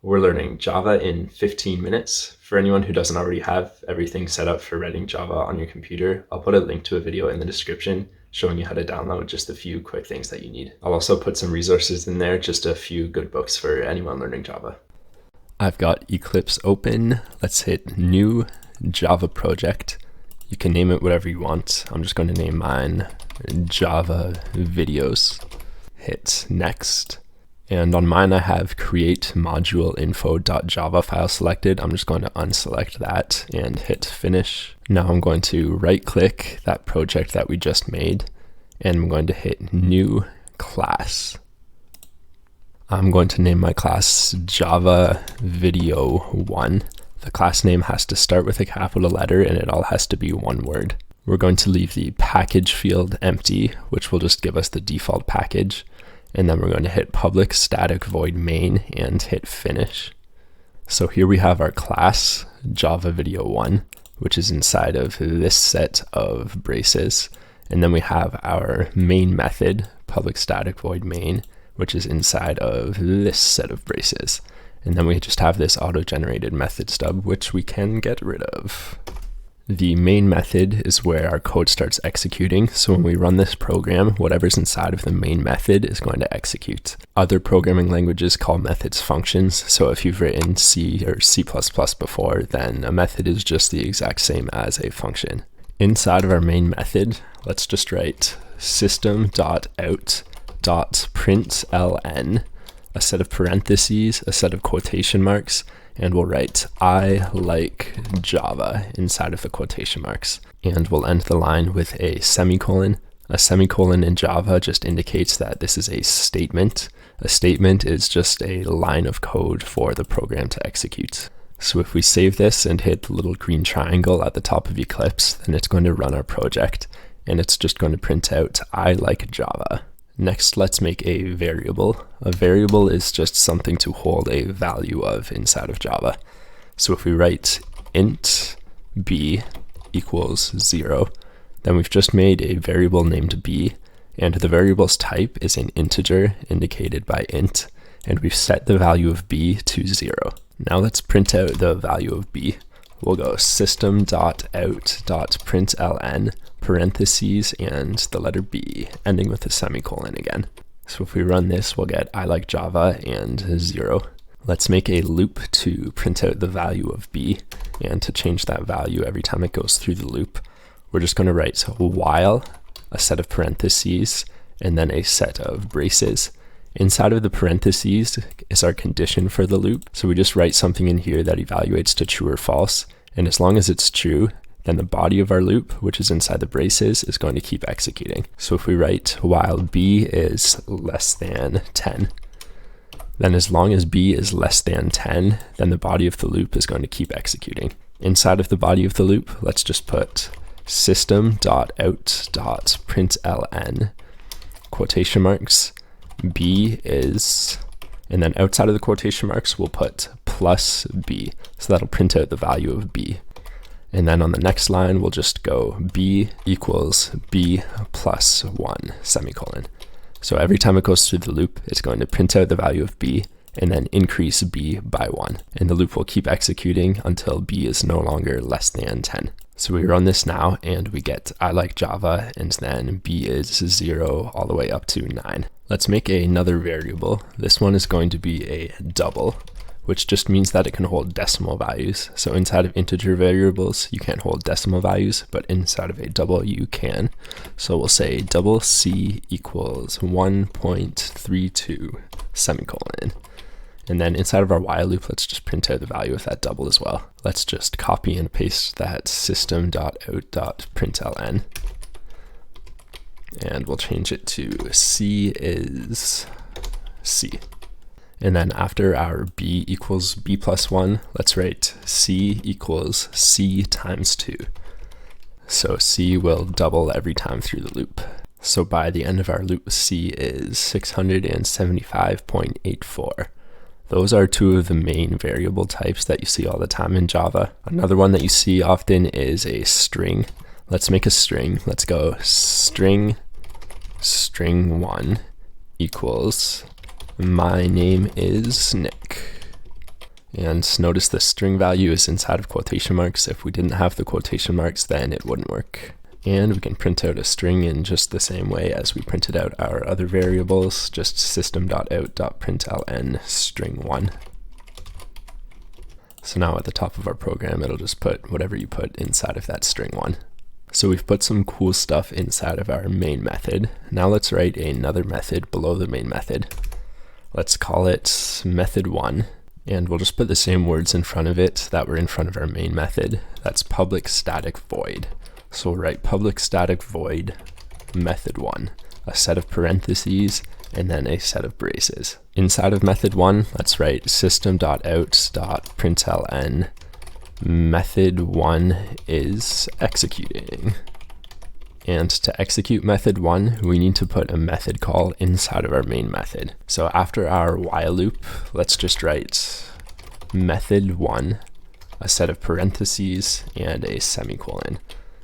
We're learning Java in 15 minutes. For anyone who doesn't already have everything set up for writing Java on your computer, I'll put a link to a video in the description showing you how to download just a few quick things that you need. I'll also put some resources in there, just a few good books for anyone learning Java. I've got Eclipse open. Let's hit New Java Project. You can name it whatever you want. I'm just going to name mine Java Videos. Hit Next. And on mine, I have create module info.java file selected. I'm just going to unselect that and hit finish. Now I'm going to right click that project that we just made, and I'm going to hit new class. I'm going to name my class Java Video 1. The class name has to start with a capital letter and it all has to be one word. We're going to leave the package field empty, which will just give us the default package. And then we're going to hit public static void main and hit finish. So here we have our class Java Video 1, which is inside of this set of braces. And then we have our main method, public static void main, which is inside of this set of braces. And then we just have this auto-generated method stub, which we can get rid of. The main method is where our code starts executing. So when we run this program, whatever's inside of the main method is going to execute. Other programming languages call methods functions. So if you've written C or C++ before, then a method is just the exact same as a function. Inside of our main method, let's just write system.out.println, a set of parentheses, a set of quotation marks, and we'll write I like Java inside of the quotation marks. And we'll end the line with a semicolon. A semicolon in Java just indicates that this is a statement. A statement is just a line of code for the program to execute. So if we save this and hit the little green triangle at the top of Eclipse, then it's going to run our project, and it's just going to print out I like Java. Next, let's make a variable. A variable is just something to hold a value of inside of Java. So if we write int b equals 0, then we've just made a variable named b, and the variable's type is an integer indicated by int, and we've set the value of b to 0. Now let's print out the value of b. We'll go system.out.println parentheses and the letter B, ending with a semicolon again. So if we run this, we'll get I like Java and 0. Let's make a loop to print out the value of B, and to change that value every time it goes through the loop, we're just going to write while, a set of parentheses, and then a set of braces. Inside of the parentheses is our condition for the loop. So we just write something in here that evaluates to true or false. And as long as it's true, then the body of our loop, which is inside the braces, is going to keep executing. So if we write while b is less than 10, then as long as b is less than 10, then the body of the loop is going to keep executing. Inside of the body of the loop, let's just put system.out.println quotation marks b is, and then outside of the quotation marks we'll put plus b, so that'll print out the value of b. And then on the next line we'll just go b equals b plus 1 semicolon. So every time it goes through the loop, it's going to print out the value of b and then increase b by 1, and the loop will keep executing until b is no longer less than 10. So we run this now and we get I like Java, and then b is 0 all the way up to 9. Let's make another variable. This one is going to be a double, which just means that it can hold decimal values. So inside of integer variables, you can't hold decimal values, but inside of a double you can. So we'll say double C equals 1.32 semicolon. And then inside of our while loop, let's just print out the value of that double as well. Let's just copy and paste that system.out.println. And we'll change it to C is C. And then after our b equals b plus 1, let's write c equals c times 2. So c will double every time through the loop. So by the end of our loop, c is 675.84. Those are two of the main variable types that you see all the time in Java. Another one that you see often is a string. Let's make a string. Let's go string 1 equals my name is Nick. And notice the string value is inside of quotation marks. If we didn't have the quotation marks, then it wouldn't work. And we can print out a string in just the same way as we printed out our other variables, just system.out.println string1. So now at the top of our program, it'll just put whatever you put inside of that string1. So we've put some cool stuff inside of our main method. Now let's write another method below the main method. Let's call it method1, and we'll just put the same words in front of it that were in front of our main method. That's public static void. So we'll write public static void method1, a set of parentheses, and then a set of braces. Inside of method1, let's write system.out.println method1 is executing. And to execute method1, we need to put a method call inside of our main method. So after our while loop, let's just write method1, a set of parentheses, and a semicolon.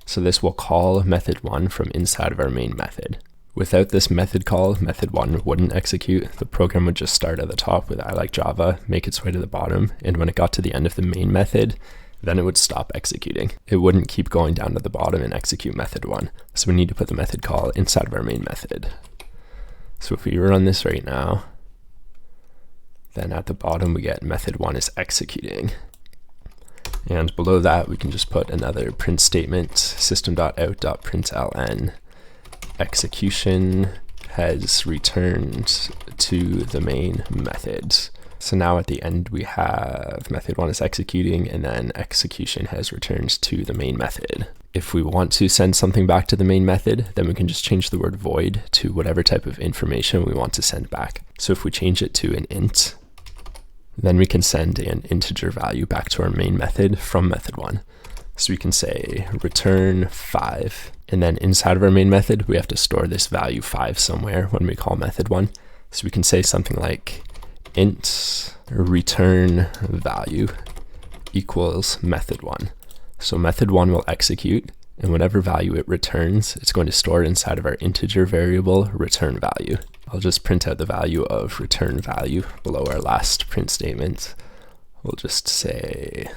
So this will call method1 from inside of our main method. Without this method call, method1 wouldn't execute. The program would just start at the top with I like Java, make its way to the bottom, and when it got to the end of the main method, then it would stop executing. It wouldn't keep going down to the bottom and execute method1. So we need to put the method call inside of our main method. So if we run this right now, then at the bottom we get method1 is executing. And below that, we can just put another print statement, system.out.println execution has returned to the main method. So now at the end, we have method1 is executing, and then execution has returned to the main method. If we want to send something back to the main method, then we can just change the word void to whatever type of information we want to send back. So if we change it to an int, then we can send an integer value back to our main method from method1. So we can say return 5, and then inside of our main method, we have to store this value 5 somewhere when we call method1. So we can say something like int return value equals method1. So method1 will execute, and whatever value it returns, it's going to store it inside of our integer variable return value. I'll just print out the value of return value below our last print statement. We'll just say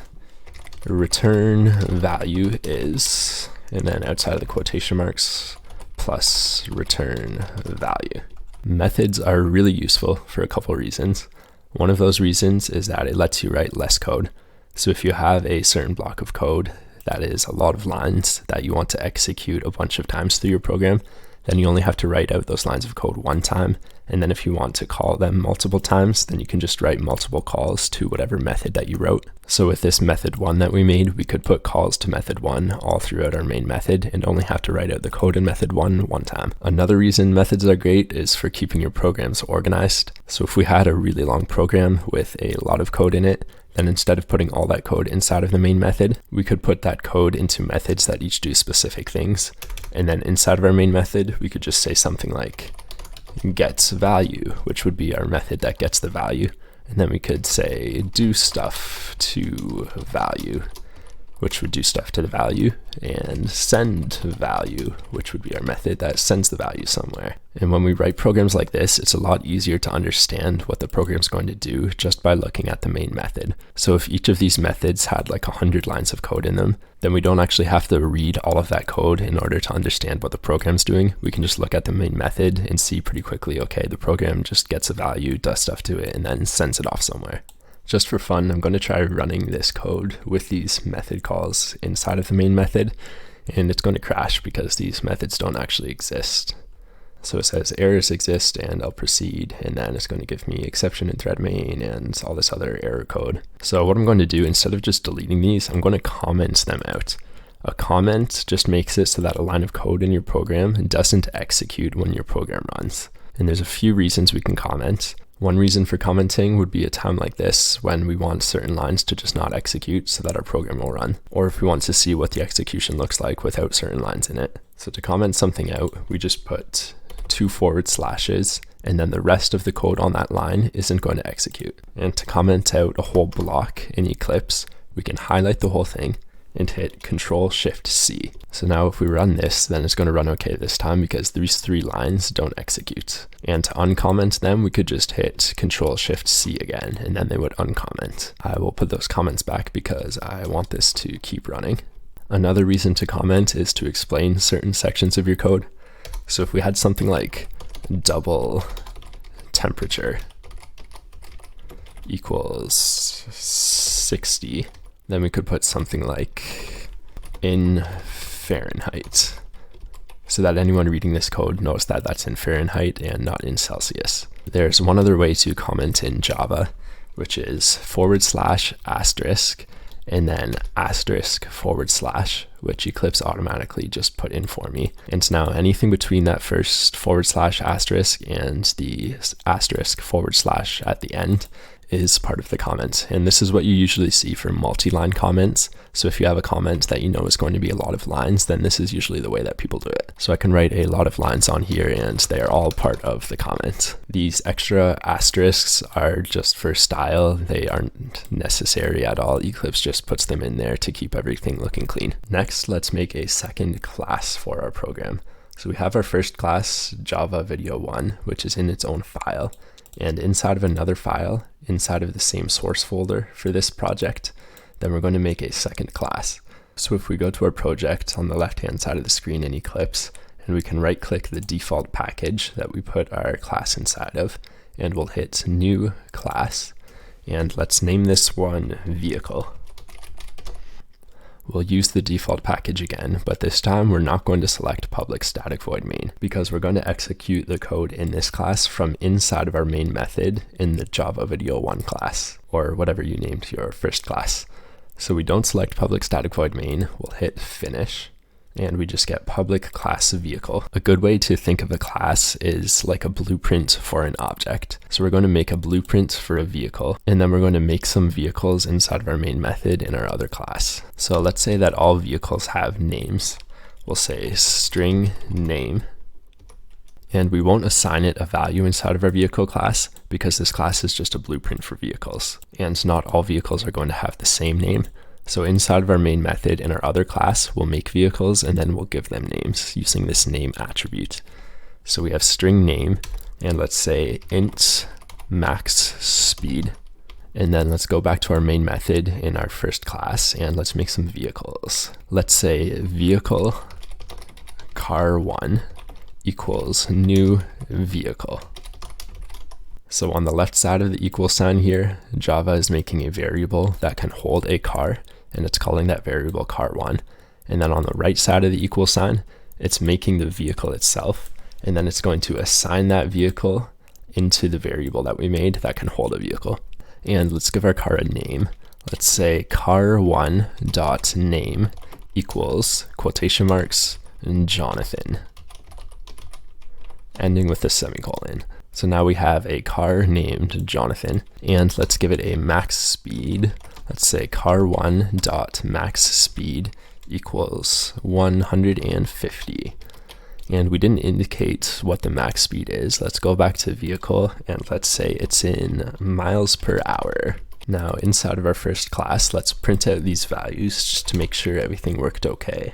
return value is, and then outside of the quotation marks, plus return value. Methods are really useful for a couple reasons. One of those reasons is that it lets you write less code. So if you have a certain block of code that is a lot of lines that you want to execute a bunch of times through your program, then you only have to write out those lines of code one time. And then if you want to call them multiple times, then you can just write multiple calls to whatever method that you wrote. So with this method1 that we made, we could put calls to method1 all throughout our main method and only have to write out the code in method1 one time. Another reason methods are great is for keeping your programs organized. So if we had a really long program with a lot of code in it, then instead of putting all that code inside of the main method, we could put that code into methods that each do specific things. And then inside of our main method, we could just say something like gets value, which would be our method that gets the value. And then we could say do stuff to value, which would do stuff to the value, and send value, which would be our method that sends the value somewhere. And when we write programs like this, it's a lot easier to understand what the program's going to do just by looking at the main method. So if each of these methods had like 100 lines of code in them, then we don't actually have to read all of that code in order to understand what the program's doing. We can just look at the main method and see pretty quickly, okay, the program just gets a value, does stuff to it, and then sends it off somewhere. Just for fun, I'm going to try running this code with these method calls inside of the main method, and it's going to crash because these methods don't actually exist. So it says errors exist, and I'll proceed, and then it's going to give me exception in thread main and all this other error code. So what I'm going to do, instead of just deleting these, I'm going to comment them out. A comment just makes it so that a line of code in your program doesn't execute when your program runs. And there's a few reasons we can comment. One reason for commenting would be a time like this when we want certain lines to just not execute so that our program will run, or if we want to see what the execution looks like without certain lines in it. So to comment something out, we just put 2 forward slashes, and then the rest of the code on that line isn't going to execute. And to comment out a whole block in Eclipse, we can highlight the whole thing, and hit Control-Shift-C. So now if we run this, then it's going to run okay this time because these 3 lines don't execute. And to uncomment them, we could just hit Control-Shift-C again, and then they would uncomment. I will put those comments back because I want this to keep running. Another reason to comment is to explain certain sections of your code. So if we had something like double temperature equals 60, then we could put something like in Fahrenheit, so that anyone reading this code knows that that's in Fahrenheit and not in Celsius. There's one other way to comment in Java, which is /* and then */ which Eclipse automatically just put in for me. And now anything between that first /* and the */ at the end is part of the comment. And this is what you usually see for multi-line comments. So if you have a comment that you know is going to be a lot of lines, then this is usually the way that people do it. So I can write a lot of lines on here and they are all part of the comment. These extra asterisks are just for style. They aren't necessary at all. Eclipse just puts them in there to keep everything looking clean. Next, let's make a second class for our program. So we have our first class, Java Video 1, which is in its own file. And inside of another file, inside of the same source folder for this project, then we're going to make a second class. So if we go to our project on the left-hand side of the screen in Eclipse, and we can right-click the default package that we put our class inside of, and we'll hit New Class, and let's name this one Vehicle. We'll use the default package again, but this time we're not going to select public static void main because we're going to execute the code in this class from inside of our main method in the Java Video 1 class, or whatever you named your first class. So we don't select public static void main, we'll hit finish, and we just get public class vehicle. A good way to think of a class is like a blueprint for an object. So we're going to make a blueprint for a vehicle, and then we're going to make some vehicles inside of our main method in our other class. So let's say that all vehicles have names. We'll say string name, and we won't assign it a value inside of our vehicle class because this class is just a blueprint for vehicles, and not all vehicles are going to have the same name. So inside of our main method in our other class, we'll make vehicles and then we'll give them names using this name attribute. So we have string name, and let's say int max speed. And then let's go back to our main method in our first class and let's make some vehicles. Let's say vehicle car1 equals new vehicle. So on the left side of the equal sign here, Java is making a variable that can hold a car, and it's calling that variable car1. And then on the right side of the equal sign, it's making the vehicle itself, and then it's going to assign that vehicle into the variable that we made that can hold a vehicle. And let's give our car a name. Let's say car1.name equals quotation marks Jonathan, ending with a semicolon. So now we have a car named Jonathan, and let's give it a max speed. Let's say car1.max speed equals 150. And we didn't indicate what the max speed is. Let's go back to vehicle and let's say it's in miles per hour. Now inside of our first class, let's print out these values just to make sure everything worked okay.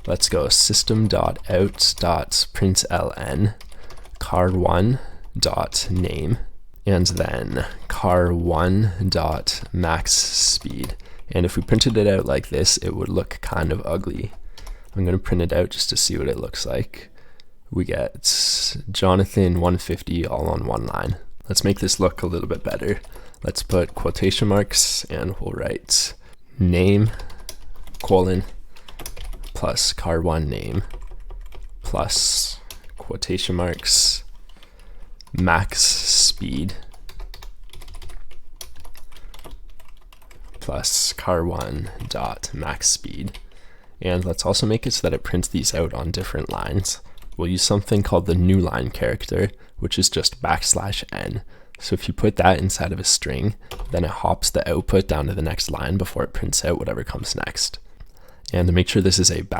Let's go system.out.println car1.name and then car1.max speed. And if we printed it out like this, it would look kind of ugly. I'm going to print it out just to see what it looks like. We get Jonathan 150 all on one line. Let's make this look a little bit better. Let's put quotation marks and we'll write name colon plus car1 name plus quotation marks max speed plus car1.max speed. And let's also make it so that it prints these out on different lines. We'll use something called the new line character, which is just \n. So if you put that inside of a string, then it hops the output down to the next line before it prints out whatever comes next. And to make sure this is a \/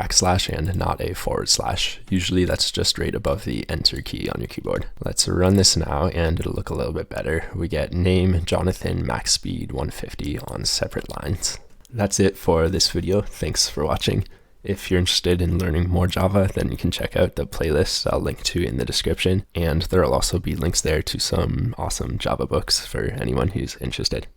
and not a /. Usually that's just right above the enter key on your keyboard. Let's run this now and it'll look a little bit better. We get name Jonathan max speed 150 on separate lines. That's it for this video. Thanks for watching. If you're interested in learning more Java, then you can check out the playlists I'll link to in the description, and there will also be links there to some awesome Java books for anyone who's interested.